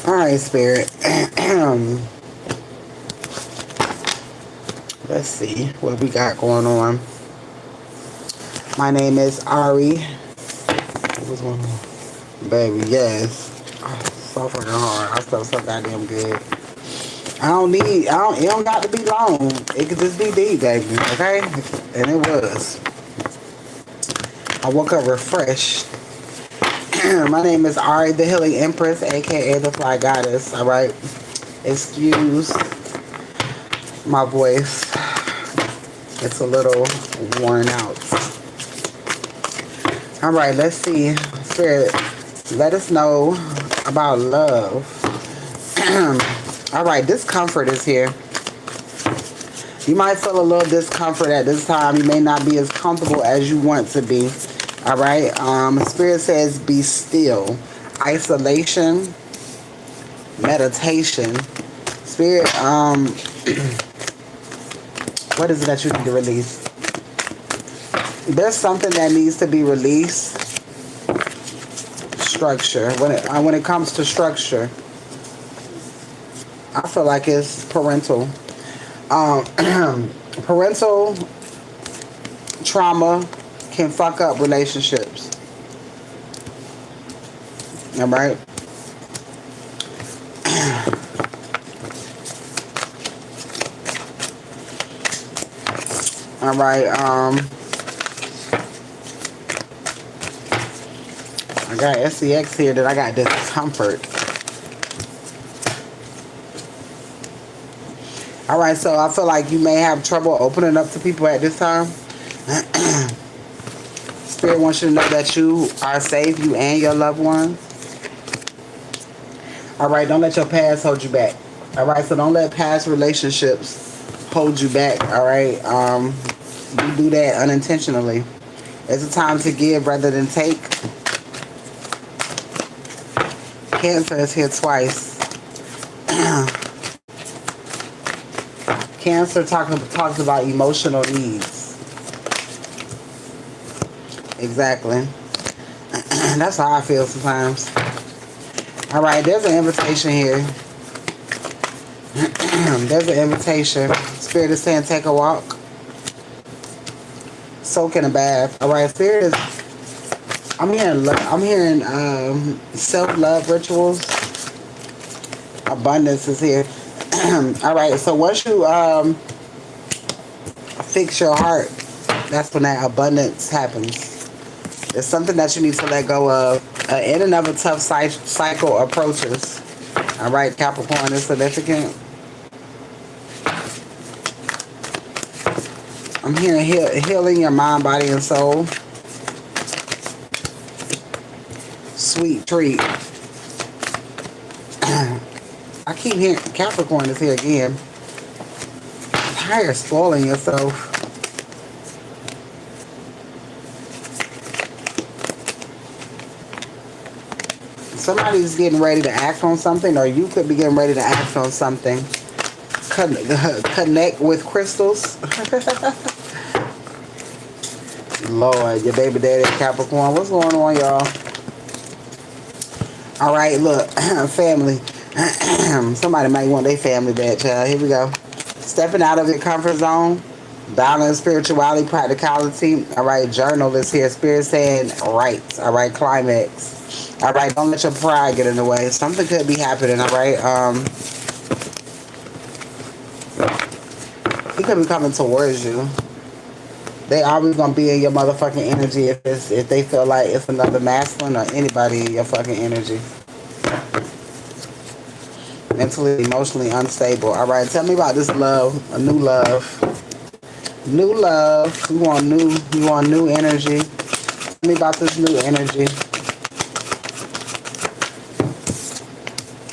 All right, Spirit. Let's see what we got going on. My name is Ari. What's going on? Baby, yes. Oh, so fucking hard. I feel so goddamn good. It don't got to be long. It could just be deep, baby. Okay? And it was. I woke up refreshed. My name is Ari, the Healing Empress, aka the Fly Goddess. Alright? Excuse my voice. It's a little worn out. Alright, let's see. Spirit, let us know about love. Alright, discomfort is here. You might feel a little discomfort at this time. You may not be as comfortable as you want to be. Alright, Spirit says be still. Isolation, meditation. Spirit, what is it that you need to release? There's something that needs to be released. Structure. When it comes to structure, I feel like it's parental. Parental trauma can fuck up relationships. All right. All right. I got SCX here that I got discomfort. All right, so I feel like you may have trouble opening up to people at this time. Spirit wants you to know that you are safe, you and your loved ones. All right, don't let your past hold you back. All right, so don't let past relationships hold you back. All right, you do that unintentionally. It's a time to give rather than take. Cancer is here twice. Cancer talks about emotional needs. Exactly. That's how I feel sometimes. All right, there's an invitation here. There's an invitation. Spirit is saying take a walk. Soak in a bath. All right, Spirit is... I'm hearing self-love rituals. Abundance is here. All right, so once you fix your heart, that's when that abundance happens. It's something that you need to let go of. In and of a tough cycle approaches. All right, Capricorn is significant. I'm hearing healing your mind, body, and soul. Sweet treat. I keep hearing Capricorn is here again. I'm tired of spoiling yourself. Somebody's getting ready to act on something, or you could be getting ready to act on something. Connect with crystals. Lord, your baby daddy Capricorn. What's going on, y'all? All right, look, family. Somebody might want their family back, child. Here we go. Stepping out of your comfort zone. Balance, spirituality, practicality. All right, journal is here. Spirit saying right. All right, climax. All right, don't let your pride get in the way. Something could be happening, all right? He could be coming towards you. They always gonna be in your motherfucking energy if they feel like it's another masculine or anybody in your fucking energy. Mentally, emotionally unstable. All right, tell me about this love, a new love. New love. You want new energy. Tell me about this new energy.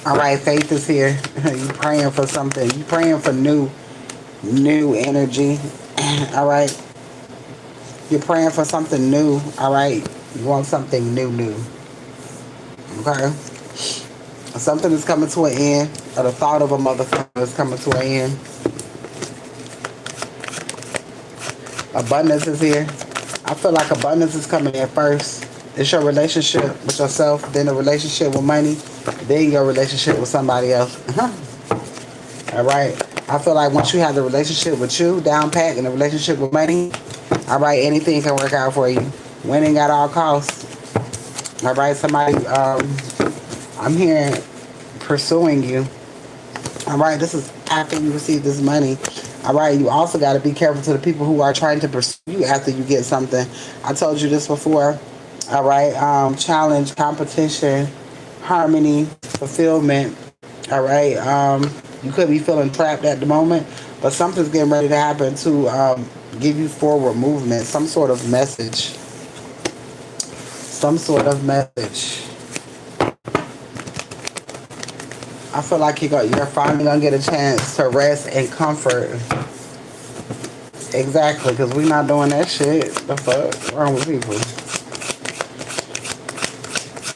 All right, faith is here. You praying for something. You praying for new energy. All right. You're praying for something new. All right. You want something new. Okay. Something is coming to an end, or the thought of a motherfucker is coming to an end. Abundance is here. I feel like abundance is coming in first. It's your relationship with yourself, then the relationship with money, then your relationship with somebody else. All right. I feel like once you have the relationship with you down pat and the relationship with money, all right, anything can work out for you. Winning at all costs. All right, somebody, I'm hearing pursuing you. All right, this is after you receive this money. All right, you also got to be careful to the people who are trying to pursue you after you get something. I told you this before. All right, challenge, competition, harmony, fulfillment. All right, you could be feeling trapped at the moment, but something's getting ready to happen to give you forward movement, some sort of message. Some sort of message. I feel like you're finally gonna get a chance to rest and comfort. Exactly, because we're not doing that shit. The fuck what's wrong with people?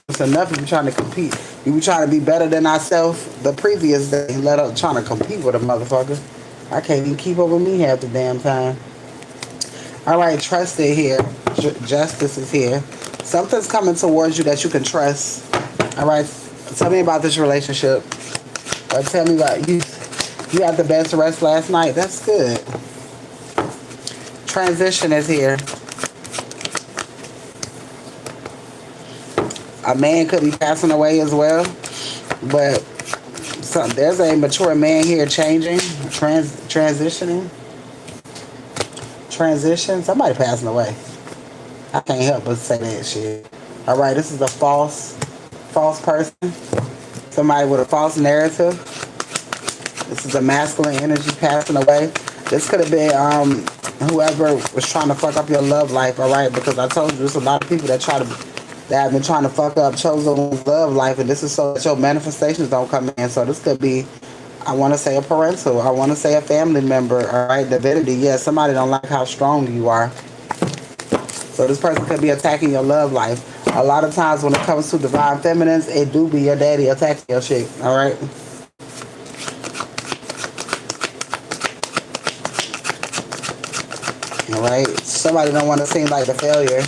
It's enough if you're trying to compete. You were trying to be better than ourselves the previous day. Let up trying to compete with a motherfucker. I can't even keep up with me half the damn time. All right, trust it here. Justice is here. Something's coming towards you that you can trust. All right, tell me about this relationship. Or tell me about you. You had the best rest last night. That's good. Transition is here. A man could be passing away as well, but there's a mature man here changing, transitioning. Transition. Somebody passing away. I can't help but say that shit. All right, this is a false person. Somebody with a false narrative. This is a masculine energy passing away. This could have been whoever was trying to fuck up your love life. All right, because I told you there's a lot of people that have been trying to fuck up chosen love life, and this is so that your manifestations don't come in. So this could be, I want to say a parental, I want to say a family member. All right, divinity. Yeah, somebody don't like how strong you are. So this person could be attacking your love life. A lot of times when it comes to divine feminines, it do be your daddy attacking your chick. All right. All right. Somebody don't want to seem like the failure.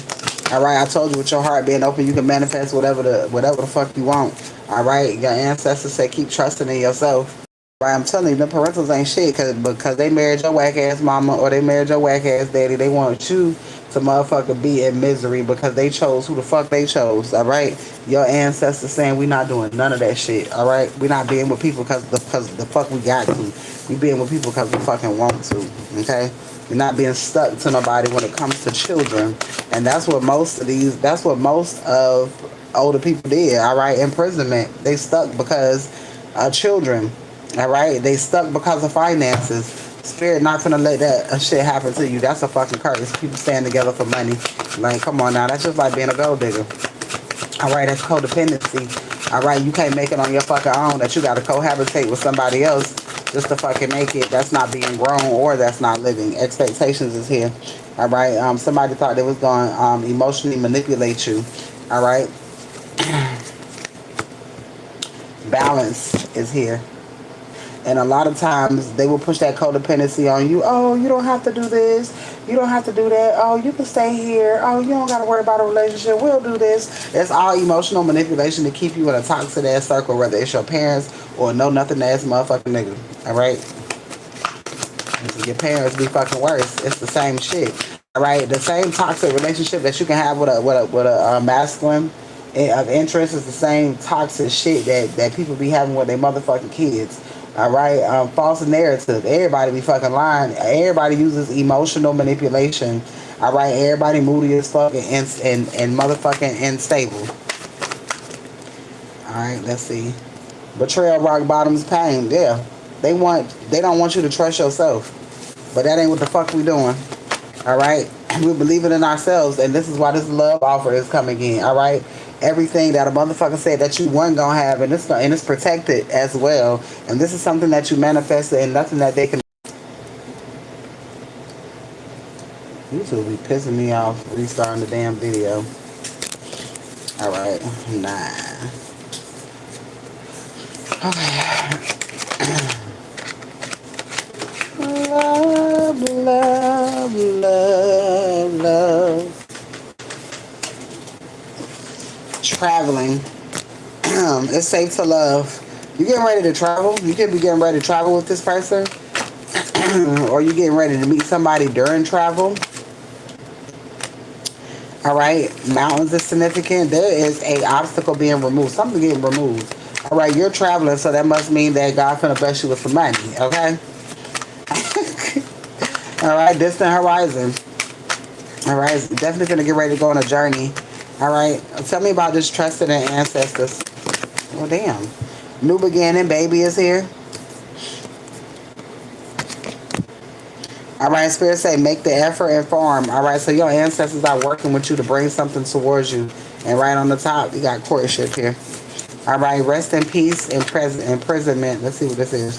All right. I told you with your heart being open, you can manifest whatever the fuck you want. All right. Your ancestors say keep trusting in yourself. Right, I'm telling you, the parentals ain't shit because they married your whack ass mama or they married your whack ass daddy. They want you to motherfucker be in misery because they chose who the fuck they chose. All right, your ancestors saying we not doing none of that shit. All right, we not being with people because the fuck we got to. We being with people because we fucking want to. Okay, we're not being stuck to nobody when it comes to children, and that's what most of older people did. All right, imprisonment. They stuck because children. All right, they stuck because of finances. Spirit not gonna let that shit happen to you. That's a fucking curse. People staying together for money. Like, come on now, that's just like being a gold digger. All right, that's codependency. All right, you can't make it on your fucking own. That you gotta cohabitate with somebody else just to fucking make it. That's not being grown or that's not living. Expectations is here. All right, somebody thought they was going emotionally manipulate you. All right, balance is here. And a lot of times they will push that codependency on you. Oh, you don't have to do this. You don't have to do that. Oh, you can stay here. Oh, you don't got to worry about a relationship. We'll do this. It's all emotional manipulation to keep you in a toxic ass circle, whether it's your parents or no nothing ass motherfucking nigga. All right? Your parents be fucking worse. It's the same shit. All right? The same toxic relationship that you can have with a masculine of interest is the same toxic shit that people be having with their motherfucking kids. All right, false narrative. Everybody be fucking lying. Everybody uses emotional manipulation. All right, everybody moody as fuck and motherfucking unstable. All right, let's see. Betrayal, rock bottoms, pain. Yeah, they don't want you to trust yourself, but that ain't what the fuck we doing. All right, we're believing in ourselves, and this is why this love offer is coming in. All right. Everything that a motherfucker said that you weren't gonna have, and it's protected as well. And this is something that you manifested, and nothing that they can. YouTube be pissing me off restarting the damn video. All right, nah. Okay. Love, love, love, love. It's safe to love. You getting ready to travel? You could be getting ready to travel with this person. Or you getting ready to meet somebody during travel. All right. Mountains is significant. There is a obstacle being removed. Something getting removed. All right. You're traveling, so that must mean that God's gonna bless you with some money. Okay. All right. Distant horizon. All right. Definitely gonna get ready to go on a journey. All right. Tell me about this trusted and ancestors. Well, damn. New beginning. Baby is here. All right, Spirit say, make the effort and farm. All right, so your ancestors are working with you to bring something towards you. And right on the top, you got courtship here. All right, rest in peace and imprisonment. Let's see what this is.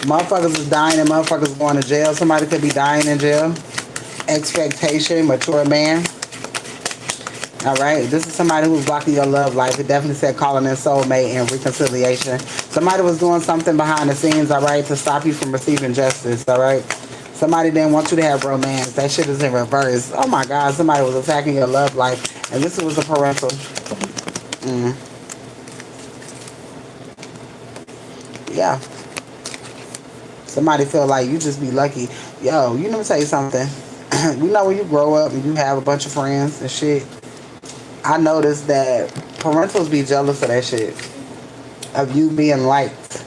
Motherfuckers is dying and motherfuckers going to jail. Somebody could be dying in jail. Expectation, mature man. All right, this is somebody who's blocking your love life. It definitely said calling in soulmate and reconciliation. Somebody was doing something behind the scenes, all right, to stop you from receiving justice, all right? Somebody didn't want you to have romance. That shit is in reverse. Oh my God, somebody was attacking your love life. And this was a parental. Yeah. Somebody feel like you just be lucky. Yo, you know me tell you something. You know when you grow up and you have a bunch of friends and shit, I noticed that parentals be jealous of that shit. Of you being liked.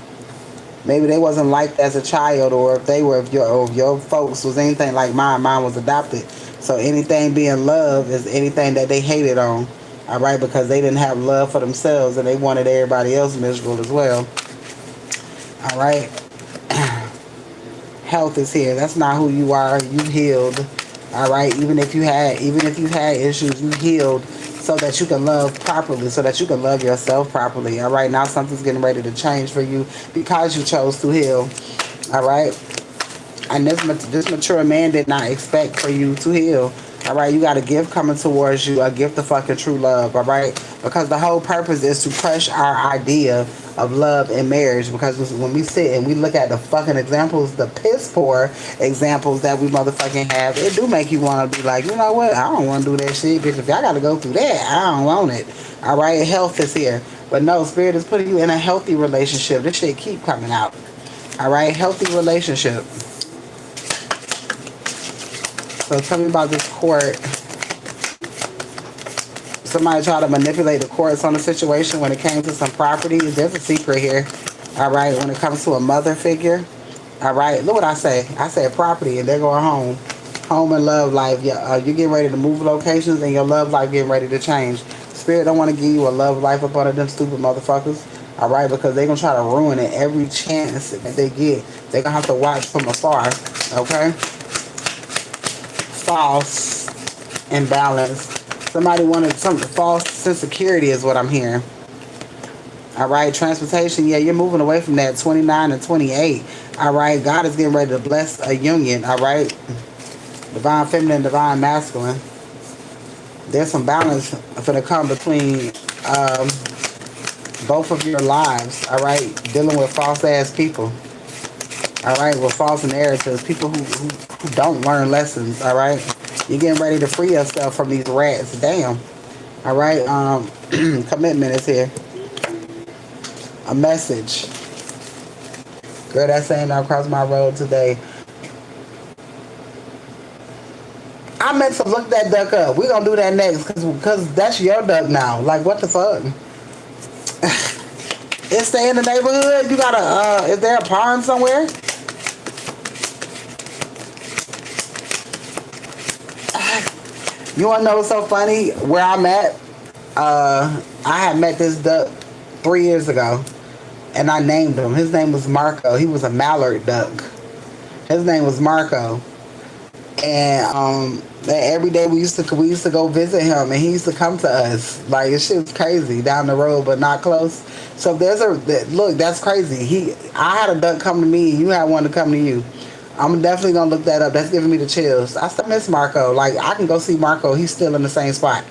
Maybe they wasn't liked as a child, or if they were, if your folks was anything like mine was adopted. So anything being love is anything that they hated on. All right, because they didn't have love for themselves and they wanted everybody else miserable as well. All right. Health is here. That's not who you are. You healed. All right. Even if you had issues, you healed so that you can love properly, so that you can love yourself properly. All right. Now something's getting ready to change for you because you chose to heal. All right. And this mature man did not expect for you to heal. All right, you got a gift coming towards you, a gift of fucking true love, all right? Because the whole purpose is to crush our idea of love and marriage. Because when we sit and we look at the fucking examples, the piss poor examples that we motherfucking have, it do make you want to be like, you know what? I don't want to do that shit, bitch. If y'all got to go through that, I don't want it. All right, health is here. But no, Spirit is putting you in a healthy relationship. This shit keep coming out. All right, healthy relationship. So tell me about this court. Somebody tried to manipulate the courts on the situation when it came to some property. There's a secret here. All right, when it comes to a mother figure. All right, look what I say. I said property, and they're going home. Home and love life. You're getting ready to move locations, and your love life getting ready to change. Spirit don't want to give you a love life up under them stupid motherfuckers. All right, because they're going to try to ruin it every chance that they get. They're going to have to watch from afar. Okay? False imbalance. Somebody wanted some false sense of security is what I'm hearing. All right, transportation. Yeah, you're moving away from that 29 and 28. All right, God is getting ready to bless a union. All right, divine feminine, divine masculine. There's some balance going to come between both of your lives. All right, dealing with false ass people. All right, with false narratives, people who don't learn lessons. All right, you're getting ready to free yourself from these rats. Damn. All right, commitment is here. A message. Girl, that's saying I crossed my road today. I meant to look that duck up. We're gonna do that next because that's your duck now. Like, what the fuck? It stay in the neighborhood. You gotta. Is there a pond somewhere? You wanna know what's so funny? Where I'm at, I had met this duck 3 years ago, and I named him. His name was Marco. He was a mallard duck. His name was Marco, and every day we used to go visit him, and he used to come to us. Like, this shit was crazy down the road, but not close. So look, that's crazy. I had a duck come to me, and you had one to come to you. I'm definitely gonna look that up. That's giving me the chills. I still miss Marco. Like, I can go see Marco. He's still in the same spot.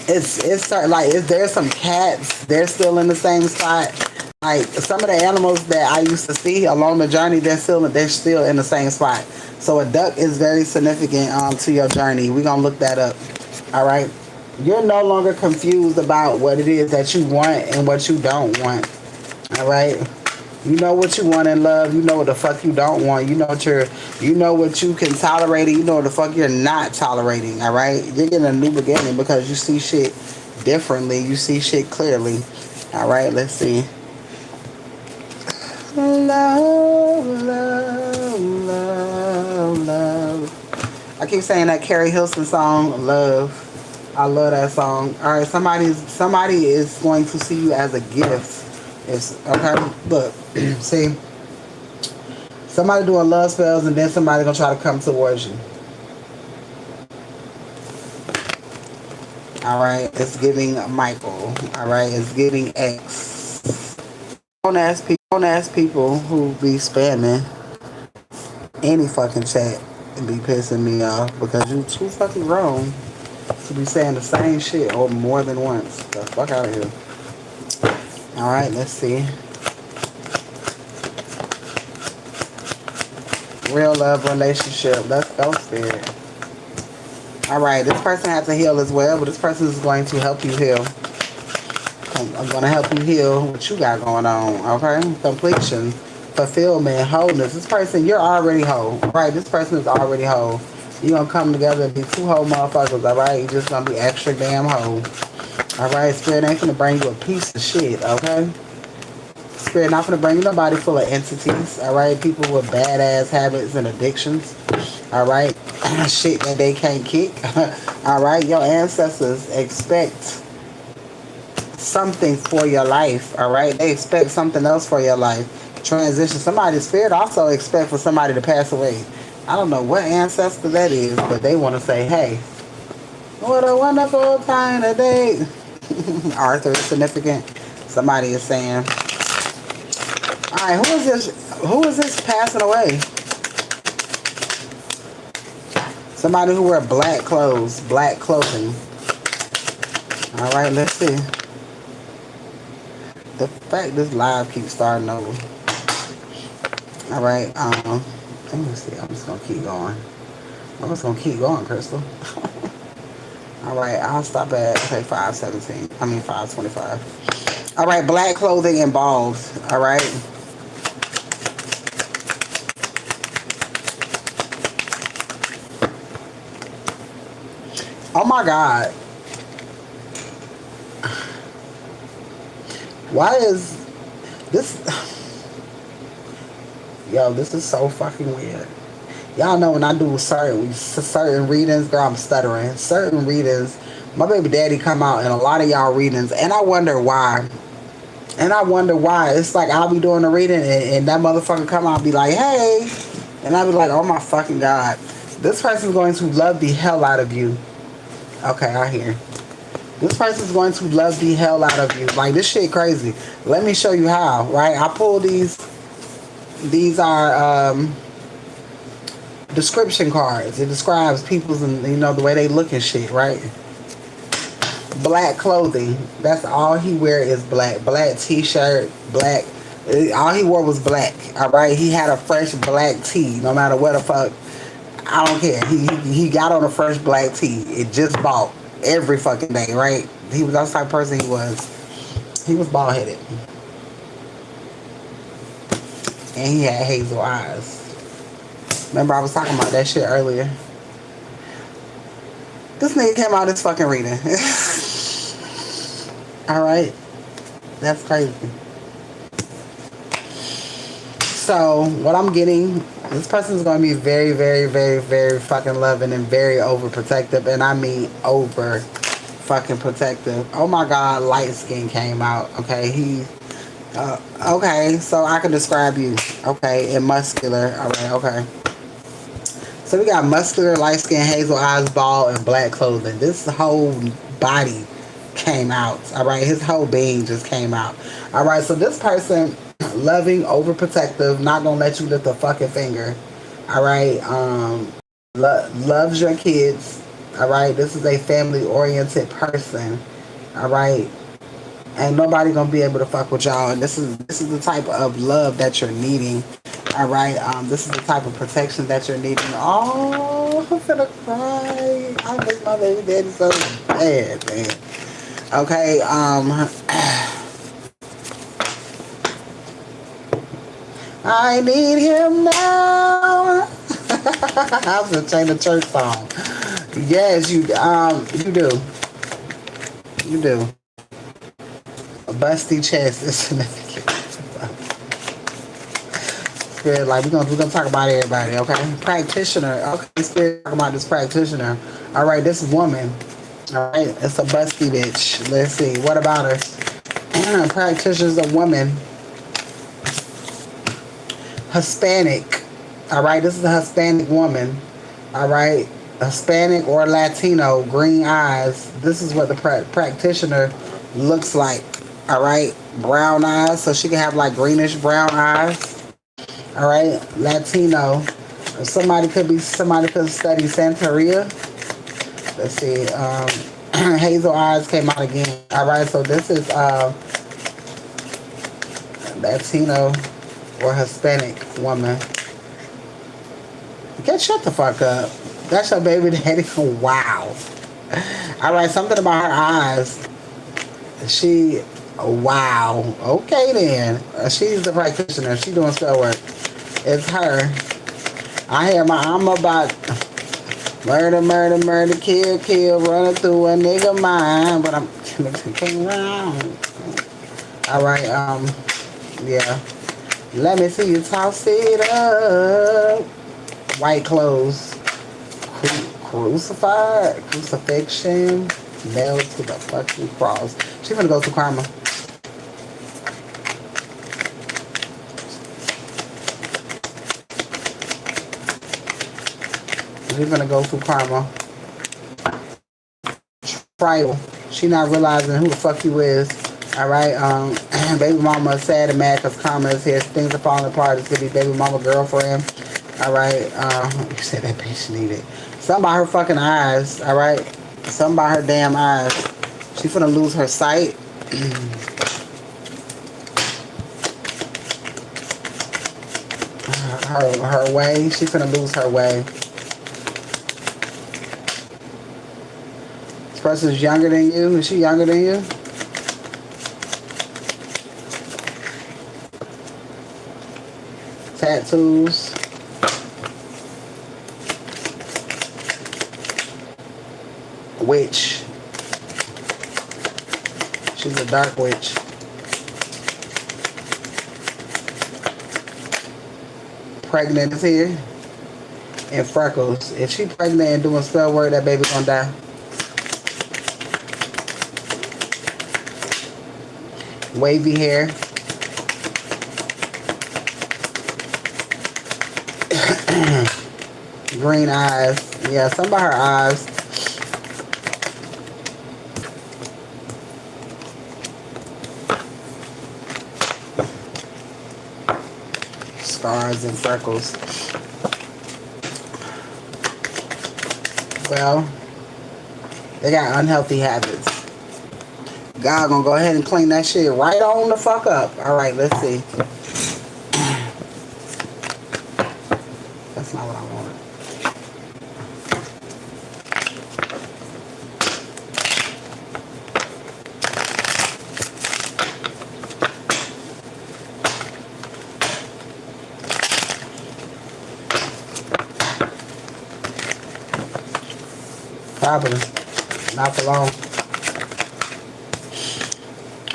There's some cats. They're still in the same spot. Like, some of the animals that I used to see along the journey, they're still in the same spot. So a duck is very significant to your journey. We're gonna look that up. All right. You're no longer confused about what it is that you want and what you don't want. All right. You know what you want in love. You know what the fuck you don't want. You know what you can tolerate. And you know what the fuck you're not tolerating. All right. You're getting a new beginning because you see shit differently. You see shit clearly. All right. Let's see. Love, love, love, love. I keep saying that Carrie Hilson song, Love. I love that song. All right, somebody is going to see you as a gift. It's okay. Look, see, somebody doing love spells, and then somebody gonna try to come towards you. All right, it's giving Michael. All right, it's giving X. Don't ask people who be spamming any fucking chat and be pissing me off because you too fucking grown to be saying the same shit or more than once. The fuck out of here. Alright, let's see. Real love relationship. Let's go, Spirit. Alright, this person has to heal as well, but this person is going to help you heal. I'm going to help you heal what you got going on, okay? Completion, fulfillment, wholeness. This person, you're already whole, right? This person is already whole. You're going to come together and be two whole motherfuckers, alright? You're just going to be extra damn whole. Alright, Spirit ain't going to bring you a piece of shit, okay? Spirit not going to bring you nobody full of entities, alright? People with badass habits and addictions, alright? Shit that they can't kick, alright? Your ancestors expect something for your life, alright? They expect something else for your life. Transition. Somebody's spirit also expect for somebody to pass away. I don't know what ancestor that is, but they want to say, hey, what a wonderful time today. Arthur is significant. Somebody is saying, alright, who is this passing away? Somebody who wear black clothes, black clothing. Alright, let's see. The fact this live keeps starting over. Alright, let me see. I'm just gonna keep going. I'm just gonna keep going, Crystal. Alright, I'll stop at 5:17. I mean 5:25. Alright, black clothing and balls. Alright. Oh my God. Why is this? Yo, this is so fucking weird. Y'all know when I do certain readings, girl, I'm stuttering. Certain readings, my baby daddy come out in a lot of y'all readings, and I wonder why. It's like I'll be doing a reading, and that motherfucker come out and be like, hey. And I'll be like, oh my fucking God. This person's going to love the hell out of you. Okay, I hear. This person's going to love the hell out of you. Like, this shit crazy. Let me show you how, right? I pulled these. These are description cards. It describes people's, and the way they look and shit, right? Black clothing. That's all he wear is black. Black t-shirt, black. All he wore was black, all right? He had a fresh black tee, no matter what the fuck. I don't care. He got on a fresh black tee. It just bought every fucking day, right? That's the type of person he was. He was bald headed. And he had hazel eyes. Remember I was talking about that shit earlier. This nigga came out this fucking reading. Alright. That's crazy. So, what I'm getting, this person is going to be very, very, very, very fucking loving and very overprotective. And I mean over fucking protective. Oh my God, light skin came out. Okay, okay, so I can describe you. Okay, and muscular. Alright, okay. So we got muscular, light skin, hazel eyes, bald, and black clothing. This whole body came out. Alright, his whole being just came out. Alright, so this person, loving, overprotective, not gonna let you lift a fucking finger. Alright, loves your kids. Alright, this is a family-oriented person. Alright, ain't nobody gonna be able to fuck with y'all, and this is the type of love that you're needing. Alright, this is the type of protection that you're needing. Oh, I'm gonna cry. I miss my baby daddy so Man. Okay, I need him now. I was gonna change the church song. Yes, you do. You do. A busty chest is significant. Spirit, like we're gonna talk about everybody, okay? Practitioner. Okay, Spirit talking about this practitioner. Alright, this woman. Alright, it's a busty bitch. Let's see. What about her? Practitioner's a woman. Hispanic. Alright, this is a Hispanic woman. Alright. Hispanic or Latino, green eyes. This is what the practitioner looks like. Alright. Brown eyes. So she can have like greenish brown eyes. Alright. Latino. Somebody could study Santeria. Let's see. Hazel eyes came out again. Alright, so this is Latino or Hispanic woman. Shut the fuck up. That's your baby daddy. Wow. Alright, something about her eyes. Wow. Okay then. She's the practitioner. She doing spell work. It's her. I'm about murder, kill, running through a nigga mind, but I'm came around. Alright, yeah. Let me see you toss it up. White clothes. Crucifixion, nailed to the fucking cross. She's gonna go through karma. She's gonna go through karma. Trial. She not realizing who the fuck you is. Alright, baby mama sad and mad because karma is here. Things are falling apart. It's gonna be baby mama girlfriend. Alright, you said that bitch needed. Something about her fucking eyes, alright? Something about her damn eyes. She finna lose her sight. her way. She finna lose her way. This person's younger than you. Is she younger than you? Tattoos. Witch. She's a dark witch. Pregnant is here. And freckles. If she pregnant and doing spell work, that baby gonna die. Wavy hair. Green eyes. Yeah, something about her eyes. Scars and freckles. Well, they got unhealthy habits. God gonna go ahead and clean that shit right on the fuck up. Alright, let's see. That's not what I wanted. Probably. Not for long.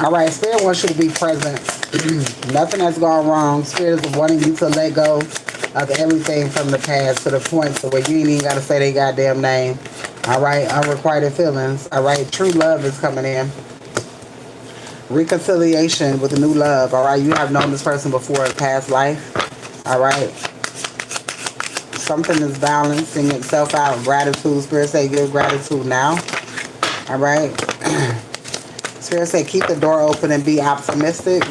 Alright, Spirit wants you to be present. Nothing has gone wrong. Spirit is wanting you to let go of everything from the past to the point to where you ain't even got to say their goddamn name. Alright, unrequited feelings. Alright, true love is coming in. Reconciliation with a new love. Alright, you have known this person before a past life. Alright. Something is balancing itself out. Gratitude. Spirit say give gratitude now. Alright. Spirit say keep the door open and be optimistic.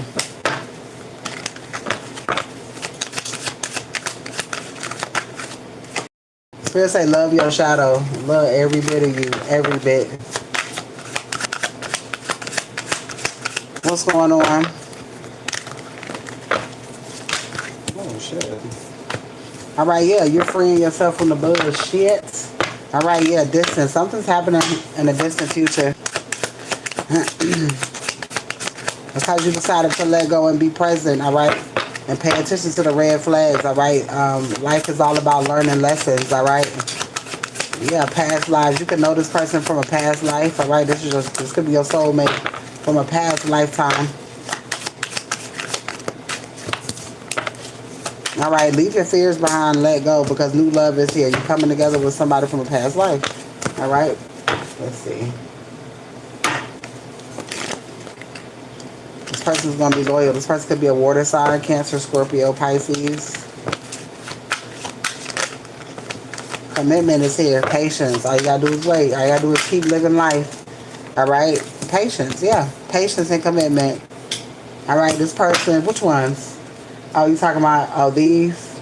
Spirit say love your shadow. Love every bit of you. Every bit. What's going on? Oh shit. Alright, yeah, you're freeing yourself from the bullshit. All right, yeah, distance. Something's happening in the distant future because you decided to let go and be present. All right, and pay attention to the red flags. All right, life is all about learning lessons. All right. Yeah, past lives. You can know this person from a past life. All right, this could be your soulmate from a past lifetime. All right, leave your fears behind, let go, because new love is here. You're coming together with somebody from a past life. All right, let's see. This person's going to be loyal. This person could be a water sign, Cancer, Scorpio, Pisces. Commitment is here. Patience. All you got to do is wait. All you got to do is keep living life. All right, patience. Yeah, patience and commitment. All right, this person, which ones? Oh, you talking about, oh, these?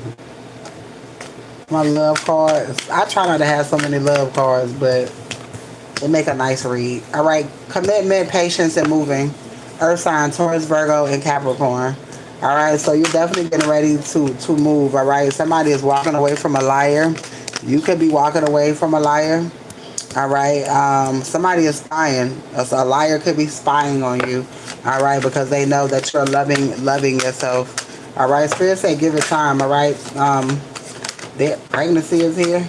My love cards. I try not to have so many love cards, but they make a nice read. All right, commitment, patience, and moving. Earth sign, Taurus, Virgo, and Capricorn. All right, so you're definitely getting ready to move. All right, somebody is walking away from a liar. You could be walking away from a liar. All right, somebody is spying. A liar could be spying on you. All right, because they know that you're loving yourself. All right, Spirit say give it time. All right, the pregnancy is here.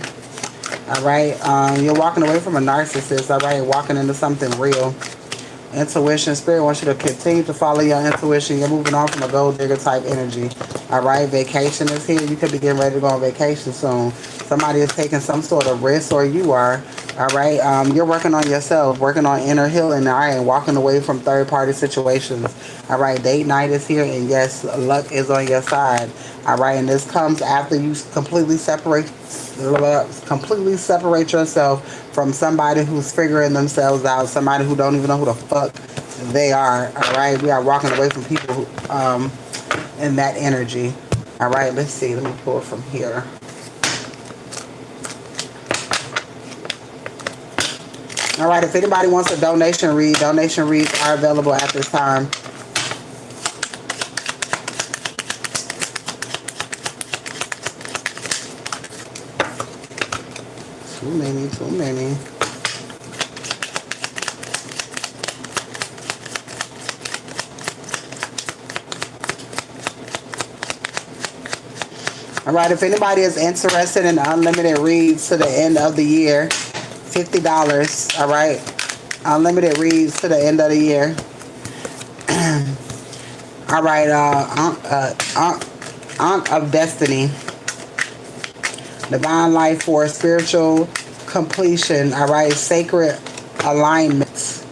All right, you're walking away from a narcissist. All right, walking into something real. Intuition. Spirit wants you to continue to follow your intuition. You're moving on from a gold digger type energy. All right, vacation is here. You could be getting ready to go on vacation soon. Somebody is taking some sort of risk, or you are. All right, you're working on yourself, working on inner healing. All right, and walking away from third-party situations. All right, date night is here, and yes, luck is on your side. All right, and this comes after you completely separate yourself from somebody who's figuring themselves out, somebody who don't even know who the fuck they are. All right, we are walking away from people who, in that energy. All right, let's see. Let me pull it from here. All right, if anybody wants a donation read, donation reads are available at this time. Too many. All right, if anybody is interested in unlimited reads to the end of the year, $50. All right, unlimited reads to the end of the year. All right, Aunt of Destiny. Divine life force, spiritual completion. All right, sacred alignments.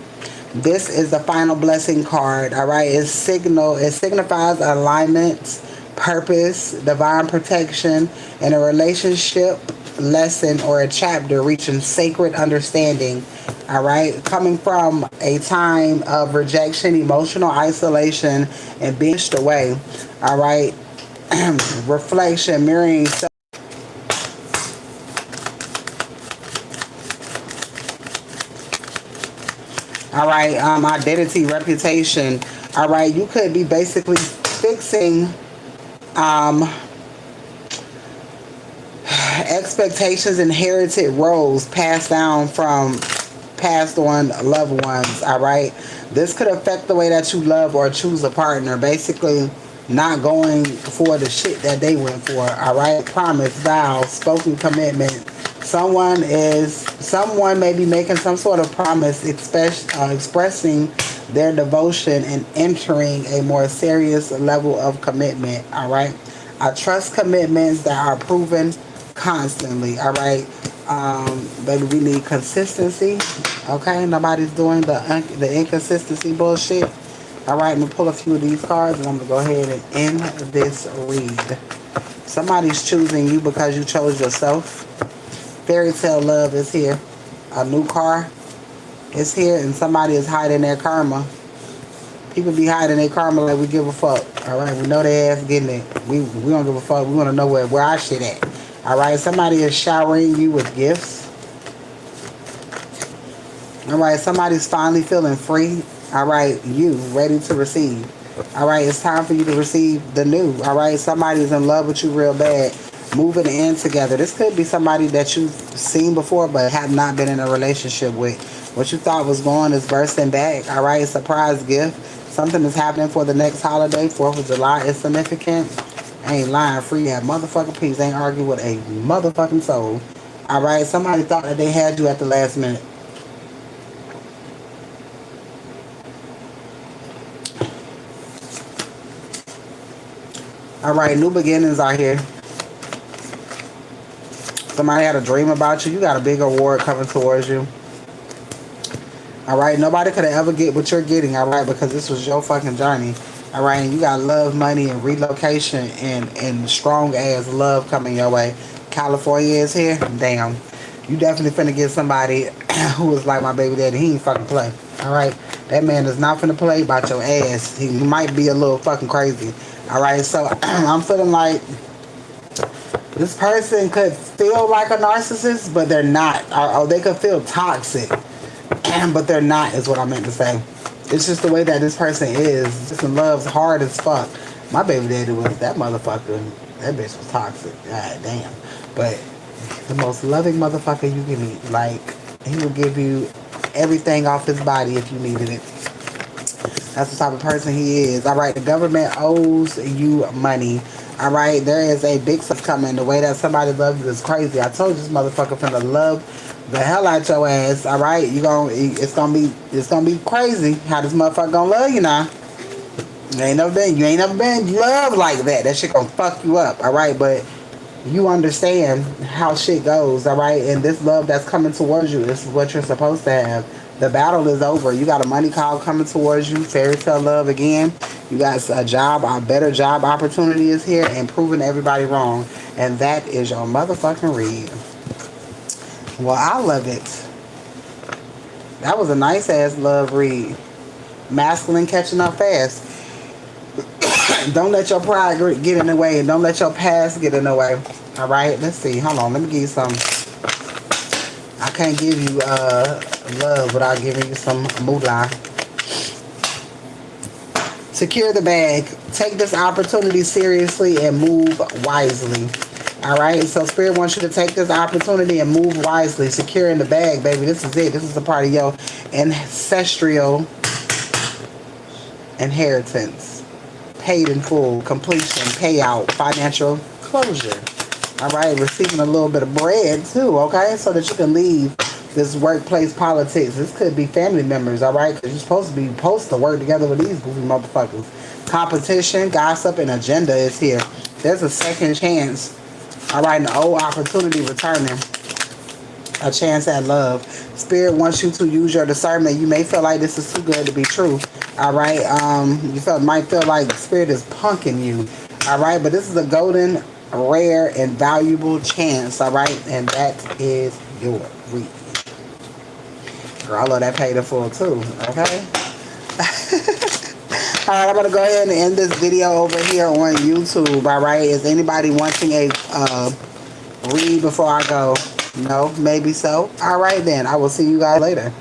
This is the final blessing card. All right, it signifies alignments, purpose, divine protection, and a relationship lesson or a chapter reaching sacred understanding. All right, coming from a time of rejection, emotional isolation, and being pushed away. All right, reflection, mirroring. All right, identity, reputation. All right, you could be basically fixing expectations, inherited roles passed down from passed on loved ones. All right, this could affect the way that you love or choose a partner. Basically, not going for the shit that they went for. All right, promise, vow, spoken commitment. Someone may be making some sort of promise, expressing their devotion and entering a more serious level of commitment. All right, I trust commitments that are proven constantly. All right, baby, we need consistency. Okay, nobody's doing the inconsistency bullshit. All right, I'm gonna pull a few of these cards, and I'm gonna go ahead and end this read. Somebody's choosing you because you chose yourself. Fairy tale love is here. A new car is here, and somebody is hiding their karma. People be hiding their karma like we give a fuck. All right, we know their ass getting it. We don't give a fuck. We want to know where our shit at. All right, somebody is showering you with gifts. All right, somebody's finally feeling free. All right, you ready to receive. All right, it's time for you to receive the new. All right, somebody's in love with you real bad. moving in together. This could be somebody that you've seen before but have not been in a relationship with. What you thought was going is bursting back. All right, surprise gift. Something is happening for the next holiday. 4th of July is significant. I ain't lying. Free have motherfucking peace. Ain't argue with a motherfucking soul. All right, somebody thought that they had you at the last minute. All right, new beginnings are here. Somebody had a dream about you. You got a big award coming towards you. All right, nobody could have ever get what you're getting. All right, because this was your fucking journey. All right, and you got love, money, and relocation, and strong ass love coming your way. California is here. Damn, you definitely finna get somebody who is like my baby daddy. He ain't fucking play. All right, that man is not finna play about your ass. He might be a little fucking crazy. All right, so I'm feeling like this person could feel like a narcissist, but they're not. Or they could feel toxic, but they're not, is what I meant to say. It's just the way that this person is. Just in love's hard as fuck. My baby daddy was that motherfucker. That bitch was toxic. God damn. But the most loving motherfucker you can meet. Like, he will give you everything off his body if you needed it. That's the type of person he is. All right, the government owes you money. All right, there is a big stuff coming. The way that somebody loves you is crazy. I told you this motherfucker finna love the hell out your ass. All right, it's gonna be crazy how this motherfucker gonna love you now. You ain't never been loved like that. That shit gonna fuck you up. All right, but you understand how shit goes. All right, and this love that's coming towards you is what you're supposed to have. The battle is over. You got a money call coming towards you. Fairy tale love again. You got a job, a better job opportunity is here, and proving everybody wrong. And that is your motherfucking read. Well, I love it. That was a nice ass love read. Masculine catching up fast. Don't let your pride get in the way, and don't let your past get in the way. All right, let's see. Hold on, let me give you some. I can't give you love without giving you some moolah. Secure the bag. Take this opportunity seriously and move wisely. All right, so Spirit wants you to take this opportunity and move wisely. Secure in the bag, baby. This is it. This is a part of your ancestral inheritance. Paid in full, completion, payout, financial closure. All right, receiving a little bit of bread too, okay? So that you can leave this workplace politics. This could be family members, all right? Because you're supposed to work together with these goofy motherfuckers. Competition, gossip, and agenda is here. There's a second chance. All right, an old opportunity returning. A chance at love. Spirit wants you to use your discernment. You may feel like this is too good to be true. All right, might feel like Spirit is punking you. All right, but this is a golden, rare, and valuable chance. All right, and that is your read. Girl, I love that paid in full too. Okay. All right, I'm gonna go ahead and end this video over here on YouTube. All right, is anybody wanting a read before I go? No, maybe so. All right then, I will see you guys later.